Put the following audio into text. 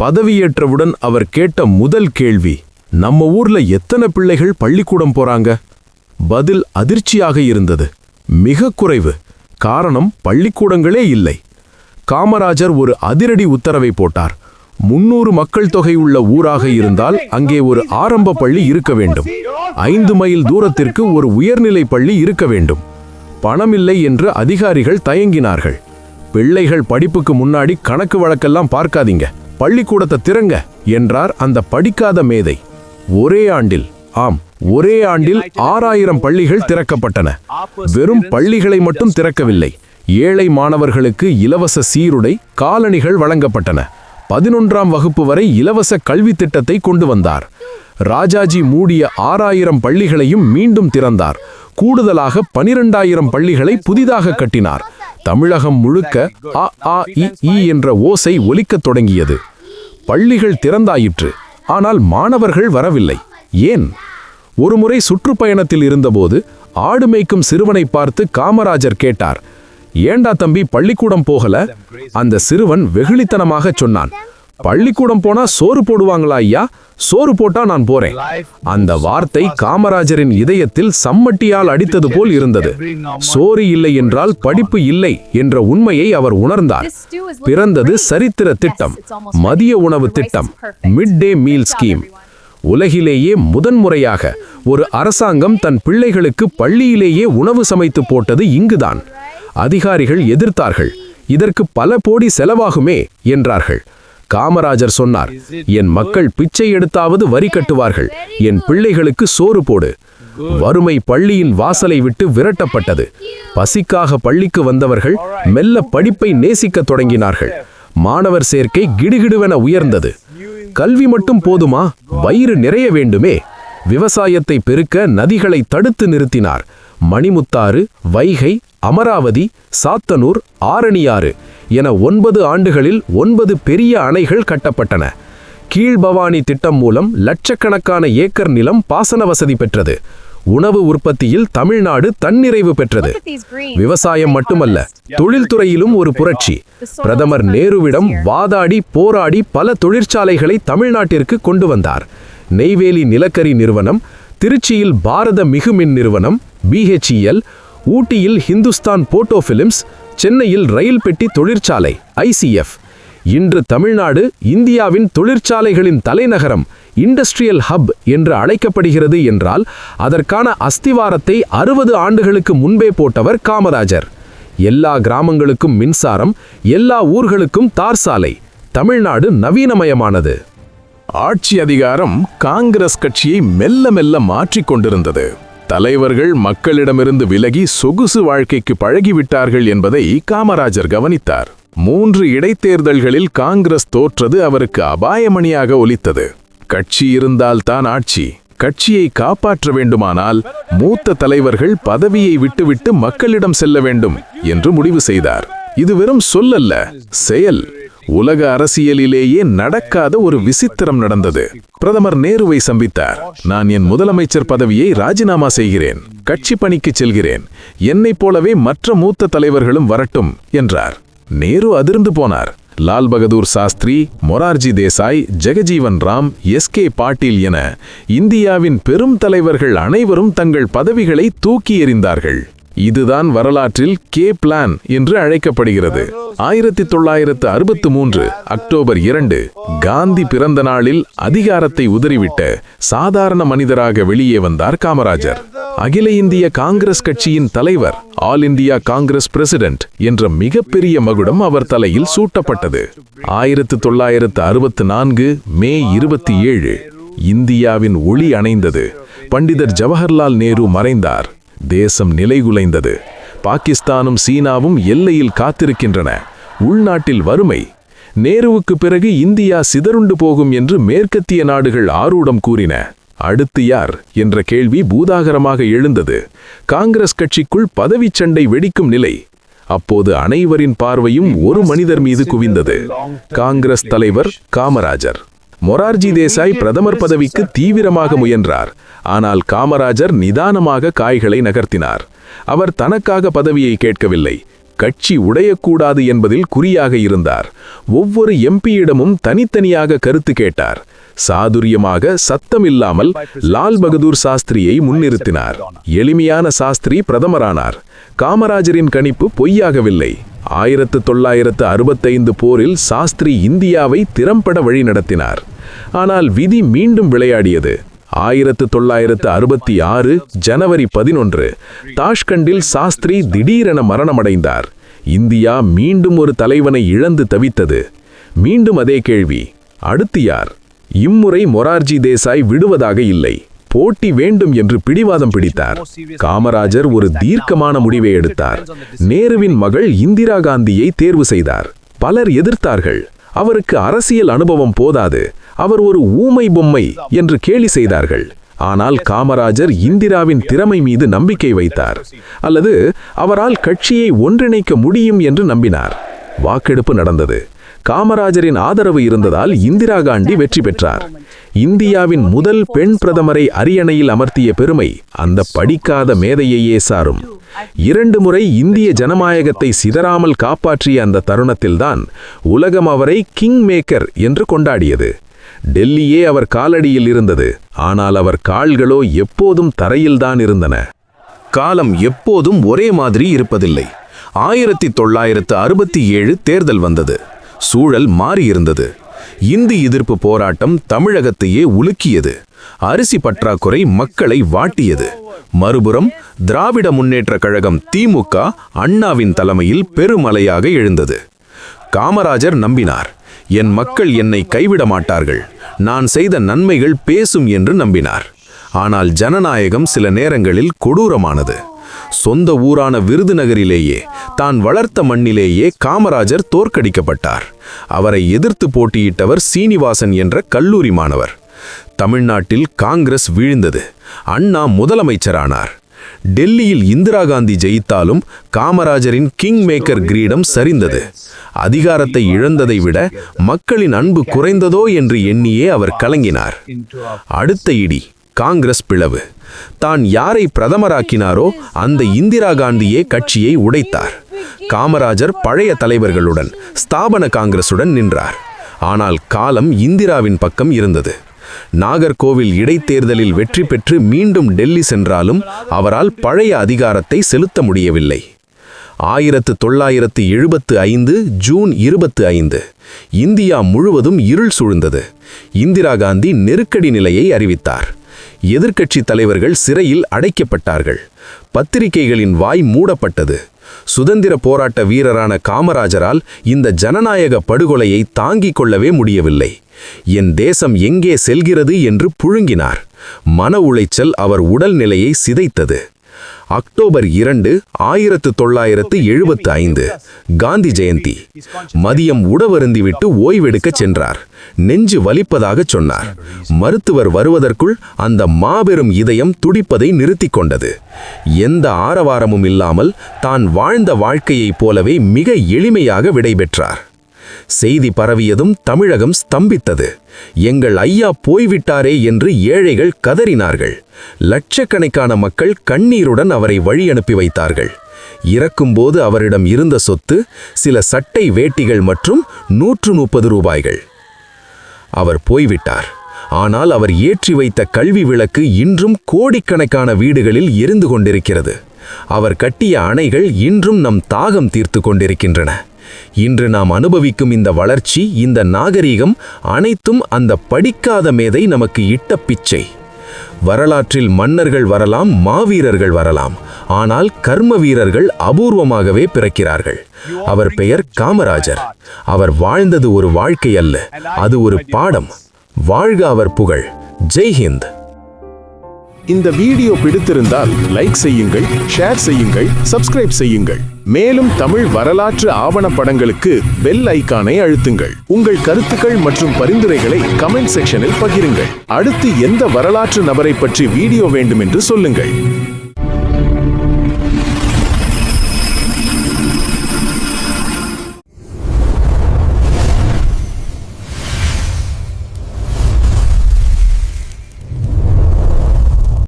பதவியேற்றவுடன் அவர் கேட்ட முதல் கேள்வி, நம்ம ஊர்ல எத்தனை பிள்ளைகள் பள்ளிக்கூடம் போறாங்க? பதில் அதிர்ச்சியாக இருந்தது. மிக குறைவு. காரணம், பள்ளிக்கூடங்களே இல்லை. காமராஜர் ஒரு அதிரடி உத்தரவை போட்டார். 300 மக்கள் தொகை உள்ள ஊராக இருந்தால் அங்கே ஒரு ஆரம்ப பள்ளி இருக்க வேண்டும். 5 மைல் தூரத்திற்கு ஒரு உயர்நிலை பள்ளி இருக்க வேண்டும். பணமில்லை என்று அதிகாரிகள் தயங்கினார்கள். பிள்ளைகள் படிப்புக்கு முன்னாடி கணக்கு வழக்கெல்லாம் பார்க்காதீங்க, பள்ளிக்கூடத்தை திறங்க என்றார் அந்த படிக்காத மேதை. ஒரே ஆண்டில் 6000 பள்ளிகள் திறக்கப்பட்டன. வெறும் பள்ளிகளை மட்டும் திறக்கவில்லை, ஏழை மாணவர்களுக்கு இலவச சீருடை, காலணிகள் வழங்கப்பட்டன. 11ஆம் வகுப்பு வரை இலவச கல்வி திட்டத்தை கொண்டு வந்தார். ராஜாஜி மூடிய 6000 பள்ளிகளையும் மீண்டும் திறந்தார். கூடுதலாக 12000 பள்ளிகளை புதிதாக கட்டினார். தமிழகம் முழுக்க அ ஆ இ ஈ என்ற ஓசை ஒலிக்கத் தொடங்கியது. பள்ளிகள் திறந்தாயிற்று, ஆனால் மாணவர்கள் வரவில்லை. ஏன்? ஒருமுறை சுற்றுப்பயணத்தில் இருந்தபோது ஆடு மேய்க்கும் சிறுவனை பார்த்து காமராஜர் கேட்டார், ஏண்டா தம்பி பள்ளிக்கூடம் போகல? அந்த சிறுவன் வெகுளித்தனமாக சொன்னான், பள்ளிக்கூடம் போனா சோறு போடுவாங்களா ஐயா? சோறு போட்டா நான் போறேன். அந்த வார்த்தை காமராஜரின் இதயத்தில் சம்மட்டியால் அடித்தது போல் இருந்தது. சோறு இல்லை என்றால் படிப்பு இல்லை என்ற உண்மையை அவர் உணர்ந்தார். பிறந்தது சரித்திர திட்டம், மதிய உணவு திட்டம், மிட் டே மீல் ஸ்கீம். உலகிலேயே முதன்முறையாக ஒரு அரசாங்கம் தன் பிள்ளைகளுக்கு பள்ளியிலேயே உணவு சமைத்து போட்டது இங்குதான். அதிகாரிகள் எதிர்த்தார்கள். இதற்கு பல கோடி செலவாகுமே என்றார்கள். காமராஜர் சொன்னார், என் மக்கள் பிச்சை எடுத்தாவது வரி கட்டுவார்கள், என் பிள்ளைகளுக்கு சோறு போடு. வறுமை பள்ளியின் வாசலை விட்டு விரட்டப்பட்டது. பசிக்காக பள்ளிக்கு வந்தவர்கள் மெல்ல படிப்பை நேசிக்க தொடங்கினார்கள். மாணவர் சேர்க்கை கிடுகிடுவென உயர்ந்தது. கல்வி மட்டும் போதுமா? வயிறு நிறைய வேண்டுமே. விவசாயத்தை பெருக்க நதிகளை தடுத்து நிறுத்தினார். மணிமுத்தாறு, வைகை, அமராவதி, சாத்தனூர், ஆரணியாறு என 9 ஆண்டுகளில் 9 பெரிய அணைகள் கட்டப்பட்டன. கீழ்பவானி திட்டம் மூலம் லட்சக்கணக்கான ஏக்கர் நிலம் பாசன வசதி பெற்றது. உணவு உற்பத்தியில் தமிழ்நாடு தன்னிறைவு பெற்றது. விவசாயம் மட்டுமல்ல, தொழில்துறையிலும் ஒரு புரட்சி. பிரதமர் நேருவிடம் வாதாடி போராடி பல தொழிற்சாலைகளை தமிழ்நாட்டிற்கு கொண்டு வந்தார். நெய்வேலி நிலக்கரி நிறுவனம், திருச்சியில் பாரத மிகுமின் நிறுவனம் BHEL, ஊட்டியில் ஹிந்துஸ்தான் போட்டோ பிலிம்ஸ், சென்னையில் ரயில் பெட்டி தொழிற்சாலை ICF. இன்று தமிழ்நாடு இந்தியாவின் தொழிற்சாலைகளின் தலைநகரம், இண்டஸ்ட்ரியல் ஹப் என்று அழைக்கப்படுகிறது என்றால் அதற்கான அஸ்திவாரத்தை 60 ஆண்டுகளுக்கு முன்பே போட்டவர் காமராஜர். எல்லா கிராமங்களுக்கும் மின்சாரம், எல்லா ஊர்களுக்கும் தார் சாலை. தமிழ்நாடு நவீனமயமானது. ஆட்சி அதிகாரம் காங்கிரஸ் கட்சியை மெல்ல மெல்ல மாற்றிக் கொண்டிருந்தது. தலைவர்கள் மக்களிடமிருந்து விலகி சொகுசு வாழ்க்கைக்கு பழகிவிட்டார்கள் என்பதை காமராஜர் கவனித்தார். 3 இடைத்தேர்தல்களில் காங்கிரஸ் தோற்றது அவருக்கு அபாயமணியாக ஒலித்தது. கட்சி இருந்தால்தான் ஆட்சி. கட்சியை காப்பாற்ற வேண்டுமானால் மூத்த தலைவர்கள் பதவியை விட்டுவிட்டு மக்களிடம் செல்ல வேண்டும் என்று முடிவு செய்தார். இது வெறும் சொல்லல்ல, செயல். உலக அரசியலிலேயே நடக்காத ஒரு விசித்திரம் நடந்தது. பிரதமர் நேருவை சந்தித்தார். நான் என் முதலமைச்சர் பதவியை ராஜினாமா செய்கிறேன், கட்சி பணிக்கு செல்கிறேன், என்னைப் போலவே மற்ற மூத்த தலைவர்களும் வரட்டும் என்றார். நேரு அதிர்ந்து போனார். லால் பகதூர் சாஸ்திரி, மொரார்ஜி தேசாய், ஜெகஜீவன் ராம், SK பாட்டீல் என இந்தியாவின் பெரும் தலைவர்கள் அனைவரும் தங்கள் பதவிகளை தூக்கி எறிந்தார்கள். இதுதான் வரலாற்றில் கே பிளான் என்று அழைக்கப்படுகிறது. 1963 அக்டோபர் 2 காந்தி பிறந்த நாளில் அதிகாரத்தை உதறிவிட்ட சாதாரண மனிதராக வெளியே வந்தார் காமராஜர். அகில இந்திய காங்கிரஸ் கட்சியின் தலைவர், ஆல் இந்தியா காங்கிரஸ் பிரசிடென்ட் என்ற மிகப்பெரிய மகுடம் அவர் தலையில் சூட்டப்பட்டது. 1964 மே 27 இந்தியாவின் ஒளி அணைந்தது. பண்டிதர் ஜவஹர்லால் நேரு மறைந்தார். தேசம் நிலைகுலைந்தது. பாகிஸ்தானும் சீனாவும் எல்லையில் காத்திருக்கின்றன. உள்நாட்டில் வறுமை. நேருவுக்கு பிறகு இந்தியா சிதறுண்டு போகும் என்று மேற்கத்திய நாடுகள் ஆரூடம் கூறின. அடுத்து யார் என்ற கேள்வி பூதாகரமாக எழுந்தது. காங்கிரஸ் கட்சிக்குள் பதவிச் சண்டை வெடிக்கும் நிலை. அப்போது அனைவரின் பார்வையும் ஒரு மனிதர் மீது குவிந்தது. காங்கிரஸ் தலைவர் காமராஜர். மொரார்ஜி தேசாய் பிரதமர் பதவிக்கு தீவிரமாக முயன்றார். ஆனால் காமராஜர் நிதானமாக காய்களை நகர்த்தினார். அவர் தனக்காக பதவியை கேட்கவில்லை, கட்சி உடையக்கூடாது என்பதில் குறியாக இருந்தார். ஒவ்வொரு எம்பியிடமும் தனித்தனியாக கருத்து கேட்டார். சாதுரியமாக சத்தமில்லாமல் லால் பகதூர் சாஸ்திரியை முன்னிறுத்தினார். எளிமையான சாஸ்திரி பிரதமரானார். காமராஜரின் கணிப்பு பொய்யாகவில்லை. 1965 போரில் சாஸ்திரி இந்தியாவை திறம்பட வழிநடத்தினார். ஆனால் விதி மீண்டும் விளையாடியது. 1966 ஜனவரி 11 தாஷ்கண்டில் சாஸ்திரி திடீரென மரணமடைந்தார். இந்தியா மீண்டும் ஒரு தலைவனை இழந்து தவித்தது. மீண்டும் அதே கேள்வி, அடுத்து யார்? இம்முறை மொரார்ஜி தேசாய் விடுவதாக இல்லை. போட்டி வேண்டும் என்று பிடிவாதம் பிடித்தார். காமராஜர் ஒரு தீர்க்கமான முடிவை எடுத்தார். நேருவின் மகள் இந்திரா காந்தியை தேர்வு செய்தார். பலர் எதிர்த்தார்கள். அவருக்கு அரசியல் அனுபவம் போதாது, அவர் ஒரு ஊமை பொம்மை என்று கேலி செய்தார்கள். ஆனால் காமராஜர் இந்திராவின் திறமை மீது நம்பிக்கை வைத்தார். அல்லது அவரால் கட்சியை ஒன்றிணைக்க முடியும் என்று நம்பினார். வாக்கெடுப்பு நடந்தது. காமராஜரின் ஆதரவு இருந்ததால் இந்திரா காந்தி வெற்றி பெற்றார். இந்தியாவின் முதல் பெண் பிரதமரை அரியணையில் அமர்த்திய பெருமை அந்த படிக்காத மேதையையே சாரும். 2 முறை இந்திய ஜனநாயகத்தை சிதறாமல் காப்பாற்றிய அந்த தருணத்தில்தான் உலகம் அவரை கிங் மேக்கர் என்று கொண்டாடியது. டெல்லியே அவர் காலடியில் இருந்தது. ஆனால் அவர் கால்களோ எப்போதும் தரையில்தான் இருந்தன. காலம் எப்போதும் ஒரே மாதிரி இருப்பதில்லை. 1967 தேர்தல் வந்தது. சூழல் மாறியிருந்தது. இந்தி எதிர்ப்பு போராட்டம் தமிழகத்தையே உலுக்கியது. அரிசி பற்றாக்குறை மக்களை வாட்டியது. மறுபுறம் திராவிட முன்னேற்றக் கழகம் திமுக அண்ணாவின் தலைமையில் பெருமலையாக எழுந்தது. காமராஜர் நம்பினார், என் மக்கள் என்னை கைவிட மாட்டார்கள், நான் செய்த நன்மைகள் பேசும் என்று நம்பினார். ஆனால் ஜனநாயகம் சில நேரங்களில் கொடூரமானது. சொந்த ஊரான விருதுநகரிலேயே, தான் வளர்த்த மண்ணிலேயே காமராஜர் தோற்கடிக்கப்பட்டார். அவரை எதிர்த்து போட்டியிட்டவர் சீனிவாசன் என்ற கல்லூரி மாணவர். தமிழ்நாட்டில் காங்கிரஸ் வீழ்ந்தது. அண்ணா முதலமைச்சரானார். டெல்லியில் இந்திரா காந்தி ஜெயித்தாலும் காமராஜரின் கிங் மேக்கர் கிரீடம் சரிந்தது. அதிகாரத்தை இழந்ததை விட மக்களின் அன்பு குறைந்ததோ என்று எண்ணியே அவர் கலங்கினார். அடுத்த இடி காங்கிரஸ் பிளவு. தான் யாரை பிரதமராக்கினாரோ அந்த இந்திரா காந்தியே கட்சியை உடைத்தார். காமராஜர் பழைய தலைவர்களுடன் ஸ்தாபன காங்கிரசுடன் நின்றார். ஆனால் காலம் இந்திராவின் பக்கம் இருந்தது. நாகர்கோவில் இடைத்தேர்தலில் வெற்றி பெற்று மீண்டும் டெல்லி சென்றாலும் அவரால் பழைய அதிகாரத்தை செலுத்த முடியவில்லை. 1975 ஜூன் 25 இந்தியா முழுவதும் இருள் சூழ்ந்தது. இந்திரா காந்தி நெருக்கடி நிலையை அறிவித்தார். எதிர்க்கட்சி தலைவர்கள் சிறையில் அடைக்கப்பட்டார்கள். பத்திரிகைகளின் வாய் மூடப்பட்டது. சுதந்திர போராட்ட வீரரான காமராஜரால் இந்த ஜனநாயக படுகொலையை தாங்கிக் கொள்ளவே முடியவில்லை. என் தேசம் எங்கே செல்கிறது என்று புழுங்கினார். மன உளைச்சல் அவர் உடல்நிலையை சிதைத்தது. அக்டோபர் 2 1975 காந்தி ஜெயந்தி. மதியம் உணவருந்திவிட்டு ஓய்வெடுக்க சென்றார். நெஞ்சு வலிப்பதாக சொன்னார். மருத்துவர் வருவதற்குள் அந்த மாபெரும் இதயம் துடிப்பதை நிறுத்திக் கொண்டது. எந்த ஆரவாரமும் இல்லாமல் தான் வாழ்ந்த வாழ்க்கையைப் போலவே மிக எளிமையாக விடைபெற்றார். செய்தி பரவியதும் தமிழகம் ஸ்தம்பித்தது. எங்கள் ஐயா போய்விட்டாரே என்று ஏழைகள் கதறினார்கள். லட்சக்கணக்கான மக்கள் கண்ணீருடன் அவரை வழி அனுப்பி வைத்தார்கள். இறக்கும்போது அவரிடம் இருந்த சொத்து சில சட்டை வேட்டிகள் மற்றும் 130 ரூபாய்கள். அவர் போய்விட்டார். ஆனால் அவர் ஏற்றி வைத்த கல்வி விளக்கு இன்றும் கோடிக்கணக்கான வீடுகளில் எரிந்து கொண்டிருக்கிறது. அவர் கட்டிய அணைகள் இன்றும் நம் தாகம் தீர்த்து கொண்டிருக்கின்றன. இன்று நாம் அனுபவிக்கும் இந்த வளர்ச்சி, இந்த நாகரீகம் அனைத்தும் அந்த படிக்காத மேதை நமக்கு இட்ட பிச்சை. வரலாற்றில் மன்னர்கள் வரலாம், மாவீரர்கள் வரலாம், ஆனால் கர்ம வீரர்கள் அபூர்வமாகவே பிறக்கிறார்கள். அவர் பெயர் காமராஜர். அவர் வாழ்ந்தது ஒரு வாழ்க்கை அல்ல, அது ஒரு பாடம். வாழ்க அவர் புகழ். ஜெய் ஹிந்த். இந்த வீடியோ பிடித்திருந்தால் லைக் செய்யுங்கள், ஷேர் செய்யுங்கள், சப்ஸ்கிரைப் செய்யுங்கள். மேலும் தமிழ் வரலாற்று ஆவணப்படங்களுக்கு பெல் ஐகானை அழுத்துங்கள். உங்கள் கருத்துக்கள் மற்றும் பரிந்துரைகளை கமெண்ட் செக்ஷனில் பகிருங்கள். அடுத்து எந்த வரலாற்று நபரை பற்றி வீடியோ வேண்டும் என்று சொல்லுங்கள்.